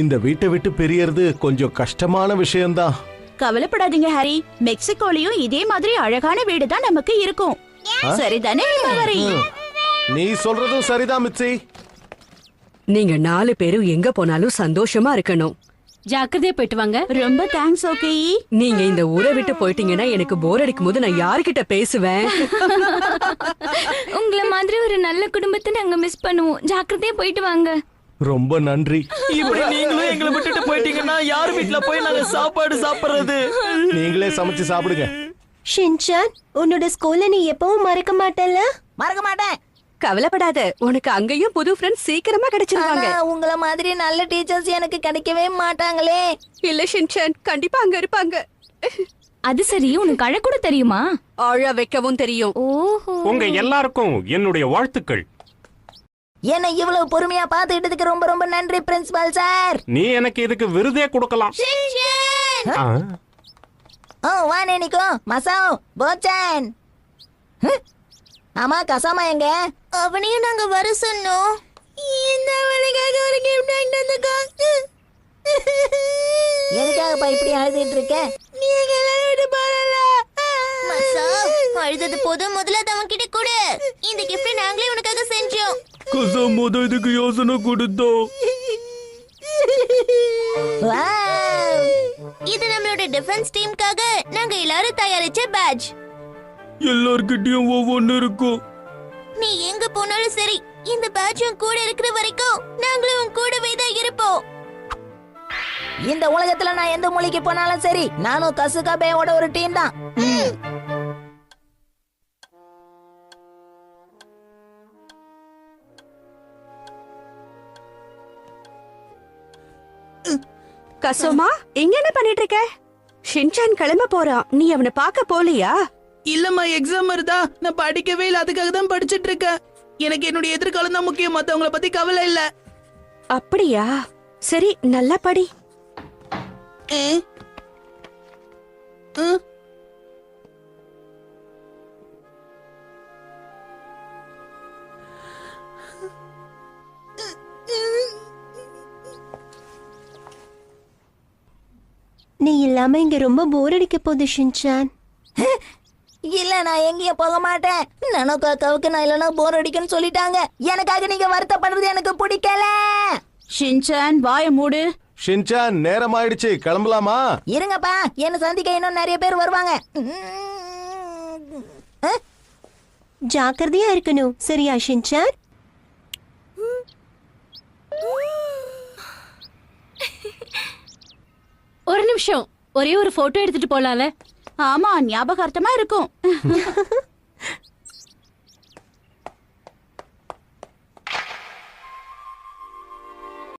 இந்த வீட்டை விட்டு பிரியறது கொஞ்சம் கஷ்டமான விஷயம்தான். கவலைப்படாதீங்க ஹரி, மெக்சிகோலயும் இதே மாதிரி அழகான வீடு தான் நமக்கு இருக்கும். சரிதானே ஹரி? நீ சொல்றதும் சரிதான் மிச்சி. நீங்க 4 பேரும் எங்க போனாலும் சந்தோஷமா இருக்கணும். ஜாக்கிரதையா போயிட்டு வாங்க. ரொம்ப தேங்க்ஸ். ஓகே, நீங்க இந்த ஊரை விட்டு போயிட்டீங்கன்னா எனக்கு போர் அடிக்கும் போது நான் யார்கிட்ட பேசுவேன்? உங்கள மாதிரி ஒரு நல்ல குடும்பத்தை நாங்க மிஸ் பண்ணுவோம். ஜாக்கிரதையா போயிட்டு வாங்க. ரொம்ப நன்றி. இப்படி நீங்களும் எங்களை விட்டுட்டு போயிட்டீங்கன்னா யார் வீட்ல போய் நாங்க சாப்பாடு சாப்பிடுறது? நீங்களே சமைச்சு சாப்பிடுங்க. ஷின்சான், உன்னோட ஸ்கூல்ல நீ எப்பவும் மறக்க மாட்டல? மறக்க மாட்டேன். கவலைப்படாத, உனக்கு அங்கேயும் புது ஃப்ரெண்ட்ஸ் சீக்கிரமா கிடைச்சிருவாங்க. உங்கள மாதிரி நல்ல டீச்சர்ஸ் எனக்கு கிடைக்கவே மாட்டாங்களே. இல்ல ஷின்சான், கண்டிப்பா அங்க இருப்பாங்க. அது சரி, உனக்கு அழ கூட தெரியுமா? அழ வைக்கவும் தெரியும். ஓஹோ. உங்க எல்லாருக்கும் என்னுடைய வாழ்த்துக்கள். என்ன இவ்வளவு பொறுமையா பாத்துக்கிட்டதுக்கு ரொம்ப ரொம்ப நன்றி பிரின்சிபல் சார். நீ எனக்கு இதுக்கு விருதே கொடுக்கலாம். வா நேனிகோ, மசாவ், போச்சான். ஆமா, கசாமா எங்க? அவனையும் நாங்க வர சொன்னோம். இந்த அவனுக்காக ஒரு gift வாங்கிட்டு வந்திருக்கோம். எதுக்காகப்பா இப்படி அழுதுட்டு இருக்க? நீங்க விளையாட போறல. மசாவ், அழுதது போதும், முதல்ல அத அவன் கிட்ட கொடு. இந்த gift நாங்களே உனக்காக செஞ்சோம். கசாம் இதுக்கு யோசனை கொடுத்தோம். வாவ்! இது நம்மளோட டிஃபென்ஸ் டீமுக்காக நாங்க எல்லாரும் தயாரிச்ச பேட்ஜ். எல்லார்கிட்டயும் ஒவ்வொன்னு இருக்கும். நீ எங்க போனாலும் சரி, இந்த பேட்ஜ் உன் கூட இருக்கிற வரைக்கும் நாங்களும் உன் கூடவே தான் இருப்போம். இந்த உலகத்துல நான் எந்த மூலைக்கு போனாலும் சரி, நானும் கசுகாபேயோட ஒரு டீம் தான். கசோமா, இங்க என்ன பண்ணிட்டு இருக்க? ஷின்சான் கிளம்ப போறான், நீ அவனை பார்க்க போலியா? இல்லம்மா, எக்ஸாம் வருதா, நான் படிக்கவே இல்ல, அதுக்காக தான் படிச்சிட்டு இருக்கேன். எனக்கு என்னுடைய எதிர்காலம் தான் முக்கியம், மத்தவங்கள பத்தி கவலை இல்ல. அப்படியா? சரி, நல்லா படி. நீ இல்லாம இங்க ரொம்ப போர் அடிக்க போகுது ஷின்சான். இல்ல, நான் எங்கேயும் போக மாட்டேன். நனோக்காவுக்கு நான் இல்லனா போர் அடிக்குன்னு சொல்லிட்டாங்க. எனக்காக நீங்க வருத்தப்படுறது எனக்கு பிடிக்கல. ஷின்சான் வாய மூடு. ஷின்சான், நேரம் ஆயிடுச்சு, கிளம்பலாமா? இருங்கப்பா, என்ன சந்திக்க இன்னும் நிறைய பேர் வருவாங்க. ஜாக்கிரதையா இருக்கணும், சரியா ஷின்சான்? ஒரு நிமிஷம், ஒரே ஒரு போட்டோ எடுத்துட்டு போலாம்ல? ஆமா, ஞாபகார்த்தமா இருக்கும்.